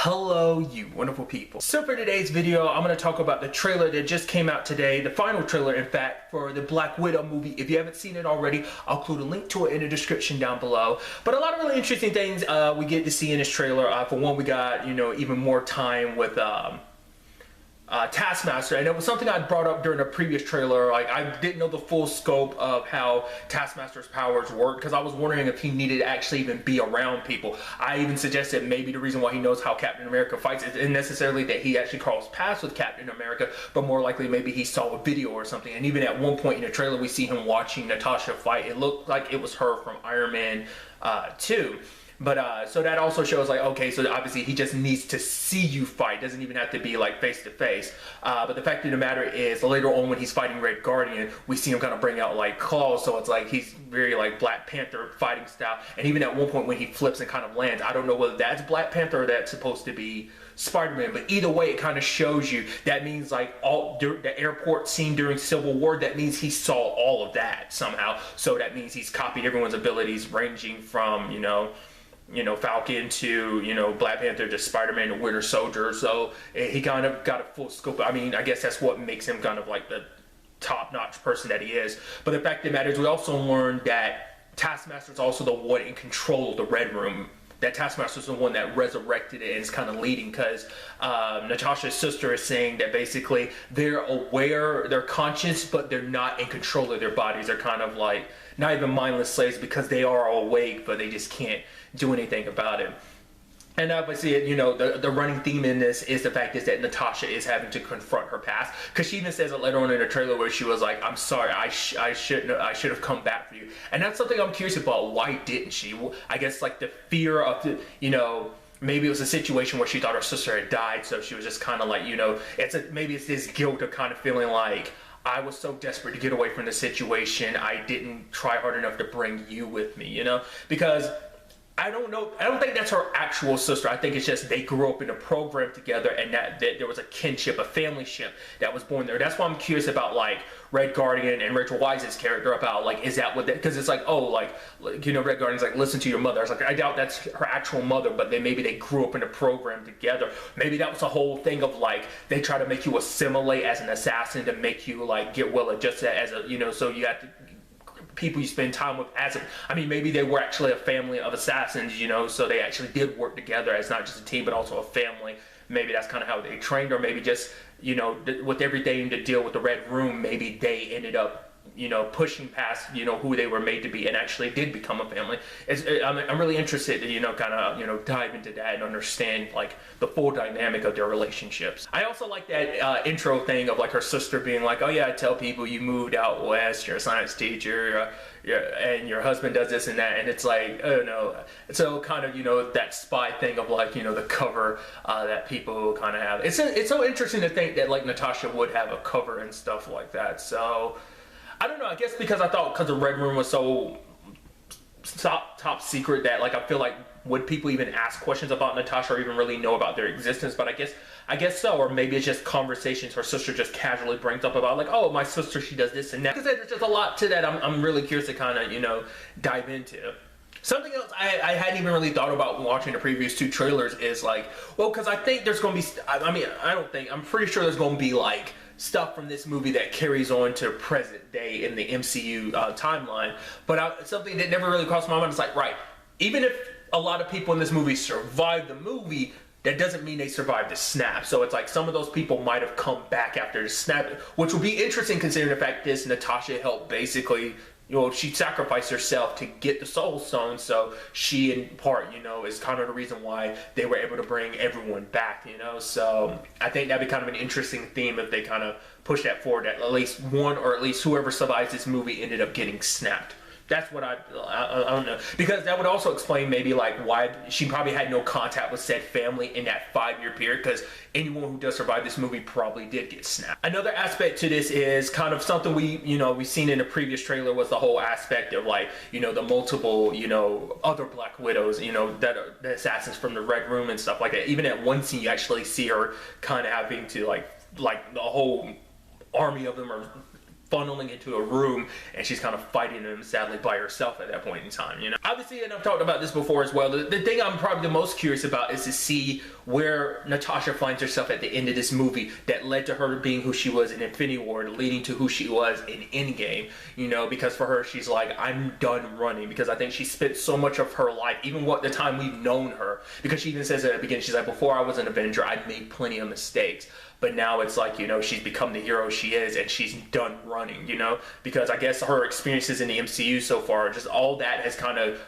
Hello, you wonderful people. So for today's video, I'm going to talk about the trailer that just came out today, the final trailer, in fact, for the Black Widow movie. If you haven't seen it already, I'll include a link to it in the description down below. But a lot of really interesting things we get to see in this trailer. For one, we got, even more time with Taskmaster, and it was something I brought up during a previous trailer. Like, I didn't know the full scope of how Taskmaster's powers work, because I was wondering if he needed to actually even be around people. I even suggested maybe the reason why he knows how Captain America fights isn't necessarily that he actually crossed paths with Captain America, but more likely maybe he saw a video or something. And even at one point in the trailer, we see him watching Natasha fight. It looked like it was her from Iron Man 2. But so that also shows, like, okay, so obviously he just needs to see you fight. Doesn't even have to be like face to face. But the fact of the matter is, later on when he's fighting Red Guardian, we see him kind of bring out like claws. So it's like he's very like Black Panther fighting style. And even at one point when he flips and kind of lands, I don't know whether that's Black Panther or that's supposed to be Spider-Man, but either way, it kind of shows you that means like all the airport scene during Civil War, that means he saw all of that somehow. So that means he's copied everyone's abilities, ranging from Falcon to, Black Panther to Spider-Man to Winter Soldier. So he kind of got a full scope. I mean, I guess that's what makes him kind of like the top-notch person that he is. But the fact of the matter is, we also learned that Taskmaster is also the one in control of the Red Room. That Taskmaster is the one that resurrected it and is kind of leading, because Natasha's sister is saying that basically they're aware, they're conscious, but they're not in control of their bodies. They're kind of like not even mindless slaves, because they are awake, but they just can't do anything about it. And obviously, the running theme in this is the fact is that Natasha is having to confront her past, because she even says it later on in the trailer where she was like, "I'm sorry, I should have come back for you." And that's something I'm curious about. Why didn't she? I guess like the fear of maybe it was a situation where she thought her sister had died, so she was just kind of like, maybe it's this guilt of kind of feeling like, I was so desperate to get away from the situation, I didn't try hard enough to bring you with me, because I don't know. I don't think that's her actual sister. I think it's just they grew up in a program together, and that there was a kinship, a family ship that was born there. That's why I'm curious about like Red Guardian and Rachel Weisz's character, about like, is that what that? Because it's like, oh, like Red Guardian's like, listen to your mother. I was like, I doubt that's her actual mother, but maybe they grew up in a program together. Maybe that was the whole thing of like they try to make you assimilate as an assassin to make you like get well adjusted as a so you have to. People you spend time with maybe they were actually a family of assassins, so they actually did work together as not just a team but also a family. Maybe that's kind of how they trained, or maybe just with everything to deal with the Red Room, maybe they ended up pushing past who they were made to be and actually did become a family. I'm really interested to kind of dive into that and understand like the full dynamic of their relationships. I also like that intro thing of like her sister being like, "Oh yeah, I tell people you moved out west, you're a science teacher, and your husband does this and that," and it's like, oh no. So kind of that spy thing of like the cover that people kind of have. It's so interesting to think that like Natasha would have a cover and stuff like that. So I don't know, I guess because the Red Room was so top secret that like I feel like, would people even ask questions about Natasha or even really know about their existence? But I guess so, or maybe it's just conversations her sister just casually brings up about like, oh, my sister, she does this and that. Because there's just a lot to that I'm really curious to kind of dive into. Something else I hadn't even really thought about watching the previous two trailers is like, well, because I think there's going to be, I'm pretty sure there's going to be like stuff from this movie that carries on to present day in the MCU timeline. But something that never really crossed my mind is like, right, even if a lot of people in this movie survive the movie, that doesn't mean they survived the snap. So it's like some of those people might have come back after the snap, which would be interesting considering the fact that Natasha helped basically, she sacrificed herself to get the Soul Stone, so she in part, is kind of the reason why they were able to bring everyone back, so I think that'd be kind of an interesting theme if they kind of push that forward, that at least one, or at least whoever survives this movie ended up getting snapped. That's what I don't know, because that would also explain maybe like why she probably had no contact with said family in that 5-year period, because anyone who does survive this movie probably did get snapped. Another aspect to this is kind of something we've seen in the previous trailer, was the whole aspect of like the multiple other Black Widows that are the assassins from the Red Room and stuff like that. Even at one scene you actually see her kind of having to like the whole army of them are funneling into a room, and she's kind of fighting them sadly by herself at that point in time. Obviously, and I've talked about this before as well, the thing I'm probably the most curious about is to see where Natasha finds herself at the end of this movie that led to her being who she was in Infinity War, leading to who she was in Endgame, you know, because for her, she's like, I'm done running, because I think she spent so much of her life, even what the time we've known her, because she even says at the beginning, she's like, before I was an Avenger, I'd made plenty of mistakes. But now it's like, you know, she's become the hero she is, and she's done running, you know, because I guess her experiences in the MCU so far, just all that has kind of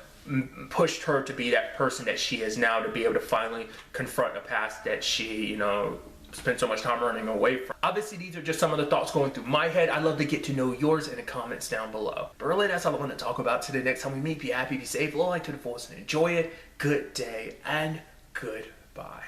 pushed her to be that person that she is now, to be able to finally confront a past that she, you know, spent so much time running away from. Obviously, these are just some of the thoughts going through my head. I'd love to get to know yours in the comments down below. But really, that's all I want to talk about today. Next time we meet, be happy, be safe, live life to the fullest, and enjoy it. Good day and goodbye.